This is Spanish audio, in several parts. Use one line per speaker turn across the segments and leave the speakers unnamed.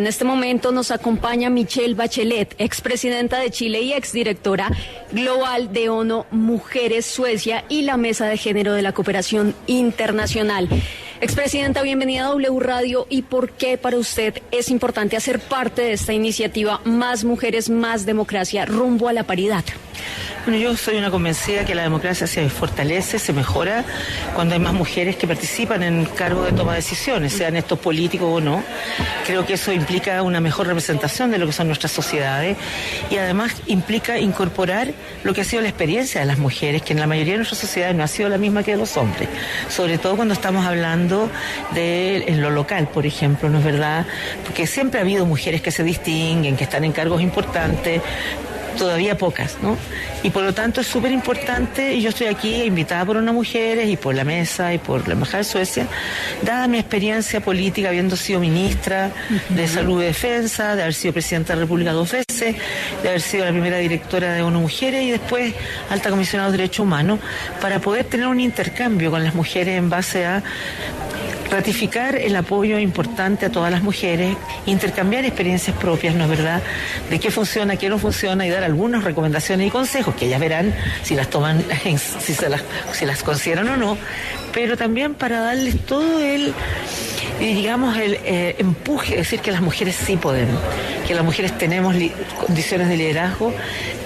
En este momento nos acompaña Michelle Bachelet, expresidenta de Chile y exdirectora global de ONU Mujeres Suecia y la Mesa de Género de la Cooperación Internacional. Expresidenta, bienvenida a W Radio. ¿Y por qué para usted es importante hacer parte de esta iniciativa Más Mujeres, Más Democracia rumbo a la paridad?
Bueno, yo soy una convencida que la democracia se fortalece, se mejora cuando hay más mujeres que participan en cargos de toma de decisiones, sean estos políticos o no. Creo que eso implica una mejor representación de lo que son nuestras sociedades y además implica incorporar lo que ha sido la experiencia de las mujeres, que en la mayoría de nuestras sociedades no ha sido la misma que de los hombres, sobre todo cuando estamos hablando de en lo local, por ejemplo, ¿no es verdad? Porque siempre ha habido mujeres que se distinguen, que están en cargos importantes, todavía pocas, ¿no? Y por lo tanto es súper importante, y yo estoy aquí invitada por unas mujeres y por la mesa y por la Embajada de Suecia, dada mi experiencia política, habiendo sido ministra de Salud y Defensa, de haber sido presidenta de la República 2 veces, de haber sido la primera directora de ONU Mujeres y después alta comisionada de Derechos Humanos, para poder tener un intercambio con las mujeres en base a ratificar el apoyo importante a todas las mujeres, intercambiar experiencias propias, ¿no es verdad?, de qué funciona, qué no funciona y dar algunas recomendaciones y consejos que ellas verán si las toman, si las consideran o no, pero también para darles todo el empuje, decir que las mujeres sí podemos, que las mujeres tenemos condiciones de liderazgo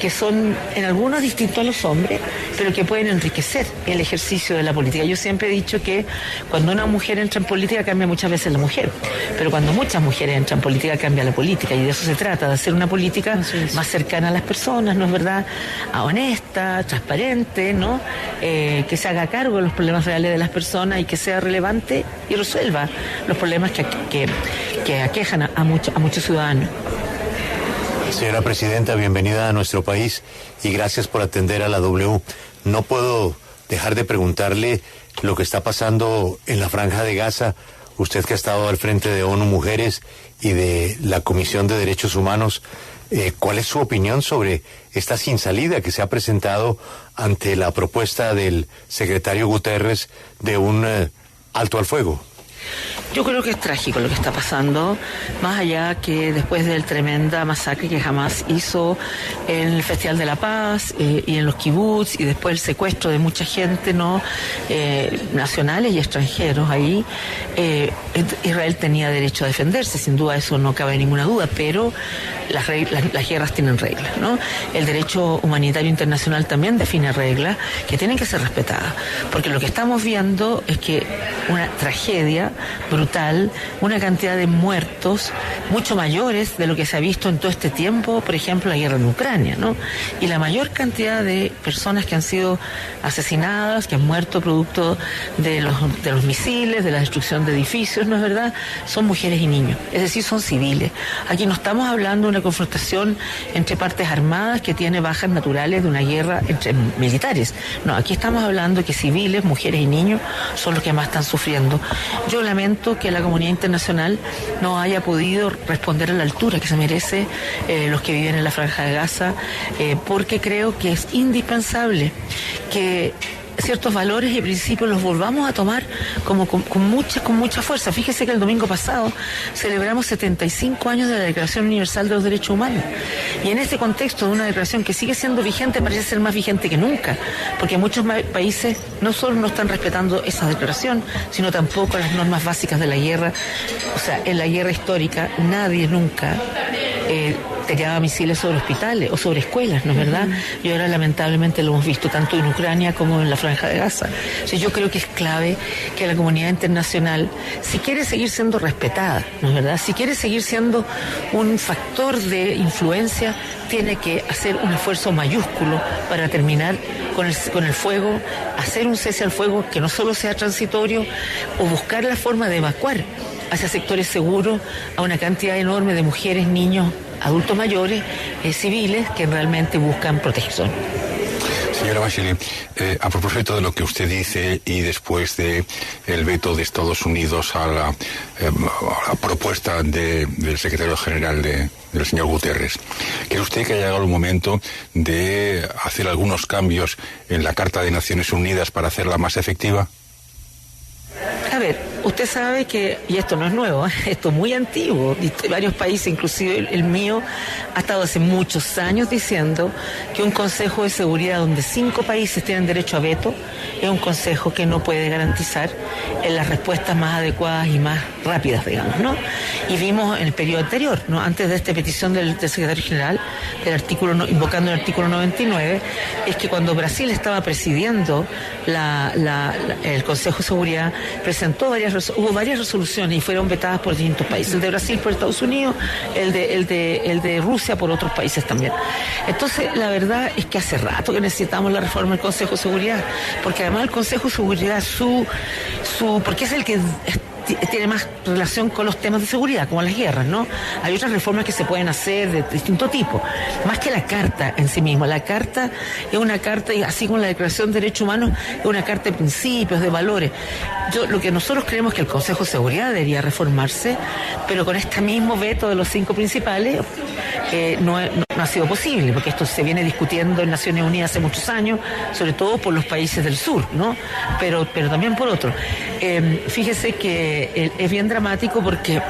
que son en algunos distintos a los hombres, pero que pueden enriquecer el ejercicio de la política. Yo siempre he dicho que cuando una mujer entra en política cambia muchas veces la mujer, pero cuando muchas mujeres entran en política cambia la política, y de eso se trata, de hacer una política más cercana a las personas, ¿no es verdad?, honesta, transparente, ¿no?, que se haga cargo de los problemas reales de las personas y que sea relevante y resuelva los problemas que aquejan a muchos ciudadanos.
Señora Presidenta, bienvenida a nuestro país y gracias por atender a la W. No puedo dejar de preguntarle lo que está pasando en la Franja de Gaza. Usted que ha estado al frente de ONU Mujeres y de la Comisión de Derechos Humanos, ¿cuál es su opinión sobre esta sin salida que se ha presentado ante la propuesta del secretario Guterres de un alto al fuego?
Yo creo que es trágico lo que está pasando, más allá que después del tremenda masacre que Hamas hizo en el Festival de la Paz y en los kibbutz, y después el secuestro de mucha gente, ¿no?, nacionales y extranjeros ahí. Israel tenía derecho a defenderse, sin duda, eso no cabe ninguna duda, pero las guerras tienen reglas, ¿no? El derecho humanitario internacional también define reglas que tienen que ser respetadas, porque lo que estamos viendo es que una tragedia brutal, una cantidad de muertos mucho mayores de lo que se ha visto en todo este tiempo, por ejemplo, la guerra en Ucrania, ¿no? Y la mayor cantidad de personas que han sido asesinadas, que han muerto producto de los misiles, de la destrucción de edificios, ¿no es verdad?, son mujeres y niños, es decir, son civiles. Aquí no estamos hablando de una confrontación entre partes armadas que tiene bajas naturales de una guerra entre militares. No, aquí estamos hablando de que civiles, mujeres y niños son los que más están sufriendo. Yo lamento que la comunidad internacional no haya podido responder a la altura que se merece los que viven en la Franja de Gaza, porque creo que es indispensable que ciertos valores y principios los volvamos a tomar con mucha fuerza. Fíjese que el domingo pasado celebramos 75 años de la Declaración Universal de los Derechos Humanos, y en este contexto de una declaración que sigue siendo vigente, parece ser más vigente que nunca, porque muchos países no solo no están respetando esa declaración, sino tampoco las normas básicas de la guerra. O sea, en la guerra histórica nadie nunca tiraba misiles sobre hospitales o sobre escuelas, ¿no es verdad? Y ahora lamentablemente lo hemos visto tanto en Ucrania como en la Franja de Gaza. O sea, yo creo que es clave que la comunidad internacional, si quiere seguir siendo respetada, ¿no es verdad?, si quiere seguir siendo un factor de influencia, tiene que hacer un esfuerzo mayúsculo para terminar con el fuego, hacer un cese al fuego que no solo sea transitorio, o buscar la forma de evacuar hacia sectores seguros a una cantidad enorme de mujeres, niños, adultos mayores, civiles, que realmente buscan protección.
Señora Bachelet, a propósito de lo que usted dice y después de el veto de Estados Unidos a la propuesta del secretario general del señor Guterres, ¿cree usted que ha llegado el momento de hacer algunos cambios en la Carta de Naciones Unidas para hacerla más efectiva?
A ver, Usted sabe que, y esto no es nuevo, esto es muy antiguo, y varios países, inclusive el mío, ha estado hace muchos años diciendo que un Consejo de Seguridad donde 5 países tienen derecho a veto es un consejo que no puede garantizar las respuestas más adecuadas y más rápidas, digamos, ¿no? Y vimos en el periodo anterior, ¿no? Antes de esta petición del secretario general, invocando el artículo 99, es que cuando Brasil estaba presidiendo el Consejo de Seguridad, hubo varias resoluciones y fueron vetadas por distintos países. El de Brasil por Estados Unidos, el de Rusia por otros países también. Entonces, la verdad es que hace rato que necesitamos la reforma del Consejo de Seguridad, porque además el Consejo de Seguridad, porque es el que tiene más relación con los temas de seguridad, como las guerras, ¿no? Hay otras reformas que se pueden hacer de distinto tipo, más que la Carta en sí misma. La Carta es una carta, y así como la Declaración de Derechos Humanos, es una carta de principios, de valores. Lo que nosotros creemos que el Consejo de Seguridad debería reformarse, pero con este mismo veto de los 5 principales, no ha sido posible, porque esto se viene discutiendo en Naciones Unidas hace muchos años, sobre todo por los países del sur, ¿no? Pero también por otros. Fíjese que es bien dramático porque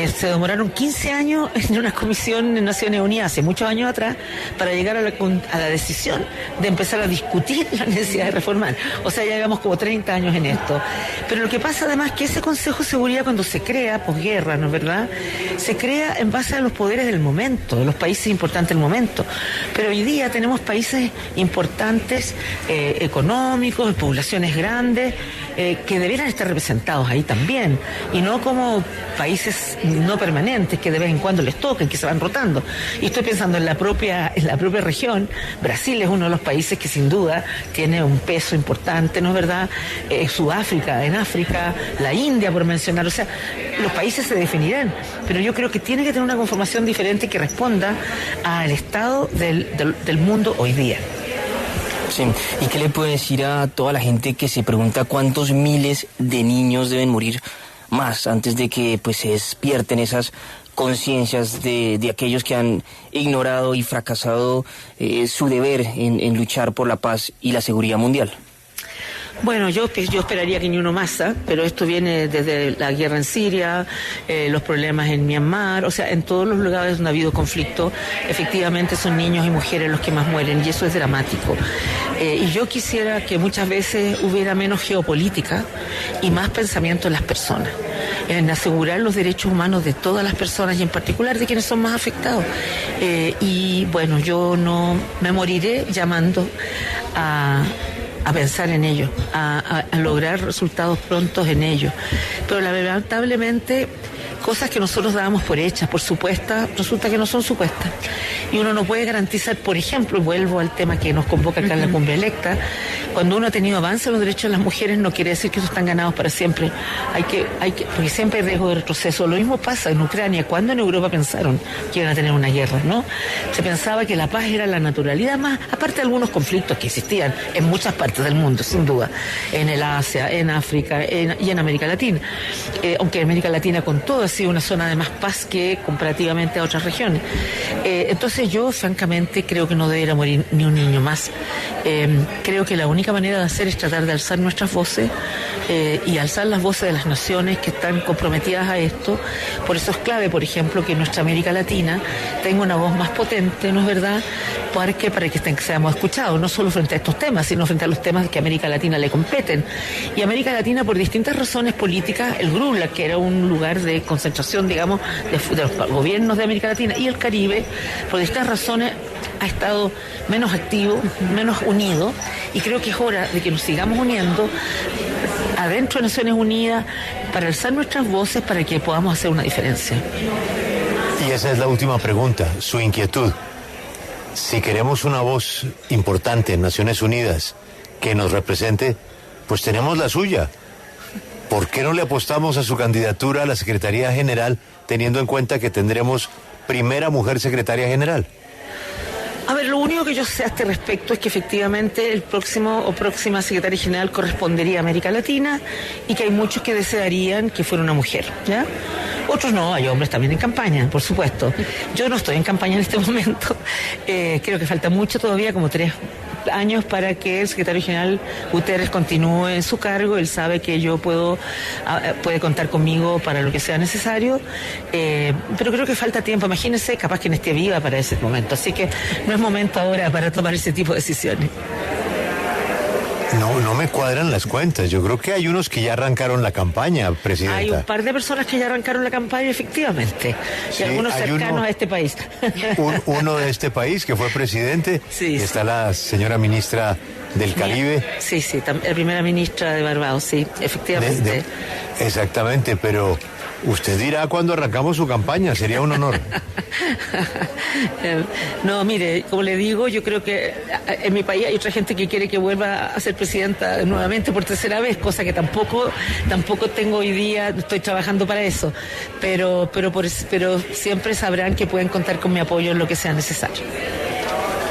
se demoraron 15 años en una comisión en Naciones Unidas, hace muchos años atrás, para llegar a la decisión de empezar a discutir la necesidad de reformar. O sea, ya llevamos como 30 años en esto. Pero lo que pasa además es que ese Consejo de Seguridad, cuando se crea, posguerra, ¿no es verdad?, se crea en base a los poderes del momento, de los países importantes del momento. Pero hoy día tenemos países importantes, económicos, de poblaciones grandes, que debieran estar representados ahí también, y no como países no permanentes que de vez en cuando les toquen, que se van rotando. Y estoy pensando en la propia región. Brasil es uno de los países que sin duda tiene un peso importante, ¿no es verdad? Sudáfrica, en África, la India, por mencionar. O sea, los países se definirán, pero yo creo que tiene que tener una conformación diferente que responda al estado del mundo hoy día.
Sí. ¿Y qué le puede decir a toda la gente que se pregunta cuántos miles de niños deben morir más antes de que pues se despierten esas conciencias de aquellos que han ignorado y fracasado su deber en luchar por la paz y la seguridad mundial?
Bueno, yo esperaría que ni uno más, pero esto viene desde la guerra en Siria, los problemas en Myanmar, o sea, en todos los lugares donde ha habido conflicto, efectivamente son niños y mujeres los que más mueren, y eso es dramático. Y yo quisiera que muchas veces hubiera menos geopolítica y más pensamiento en las personas, en asegurar los derechos humanos de todas las personas y en particular de quienes son más afectados. Y bueno, yo no me moriré llamando a pensar en ello, a lograr resultados prontos en ello. Pero lamentablemente, cosas que nosotros dábamos por hechas, por supuestas, resulta que no son supuestas. Y uno no puede garantizar, por ejemplo, y vuelvo al tema que nos convoca acá en la cumbre electa, cuando uno ha tenido avance en los derechos de las mujeres, no quiere decir que esos están ganados para siempre. Porque siempre hay riesgo de retroceso. Lo mismo pasa en Ucrania. ¿Cuándo en Europa pensaron que iban a tener una guerra, no? Se pensaba que la paz era la naturalidad más, aparte de algunos conflictos que existían en muchas partes del mundo, sin duda, en el Asia, en África y en América Latina. Aunque América Latina con todo ha sido una zona de más paz que comparativamente a otras regiones. Entonces yo francamente creo que no debería morir ni un niño más. Creo que la única manera de hacer es tratar de alzar nuestras voces y alzar las voces de las naciones que están comprometidas a esto. Por eso es clave, por ejemplo, que nuestra América Latina tenga una voz más potente, ¿no es verdad?, para que seamos escuchados, no solo frente a estos temas, sino frente a los temas que a América Latina le competen. Y América Latina, por distintas razones políticas, el GRULA, que era un lugar de concentración, digamos, de los gobiernos de América Latina, y el Caribe, por distintas razones, ha estado menos activo, menos unido, y creo que es hora de que nos sigamos uniendo adentro de Naciones Unidas para alzar nuestras voces para que podamos hacer una diferencia.
Y esa es la última pregunta, su inquietud. Si queremos una voz importante en Naciones Unidas que nos represente, pues tenemos la suya. ¿Por qué no le apostamos a su candidatura a la Secretaría General, teniendo en cuenta que tendremos primera mujer secretaria general?
A ver, lo único que yo sé a este respecto es que efectivamente el próximo o próxima secretaria general correspondería a América Latina y que hay muchos que desearían que fuera una mujer, ¿ya? Otros no, hay hombres también en campaña, por supuesto. Yo no estoy en campaña en este momento. Creo que falta mucho todavía, como 3 años para que el secretario general Guterres continúe en su cargo. Él sabe que yo puede contar conmigo para lo que sea necesario, pero creo que falta tiempo. Imagínense, capaz que no esté viva para ese momento, así que no es momento ahora para tomar ese tipo de decisiones.
No me cuadran las cuentas. Yo creo que hay unos que ya arrancaron la campaña, presidenta.
Hay un par de personas que ya arrancaron la campaña, efectivamente.
Sí,
y algunos cercanos a este país.
Uno de este país que fue presidente.
Sí,
está la señora ministra del Caribe.
Sí, la primera ministra de Barbados, sí, efectivamente.
Exactamente, pero usted dirá cuando arrancamos su campaña, sería un honor.
No, mire, como le digo, yo creo que en mi país hay otra gente que quiere que vuelva a ser presidenta nuevamente por tercera vez, cosa que tampoco tengo hoy día, estoy trabajando para eso, pero siempre sabrán que pueden contar con mi apoyo en lo que sea necesario.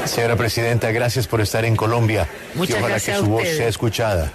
Señora presidenta, gracias por estar en Colombia.
Muchas
y ojalá
gracias
que su
a
voz
ustedes.
sea escuchada.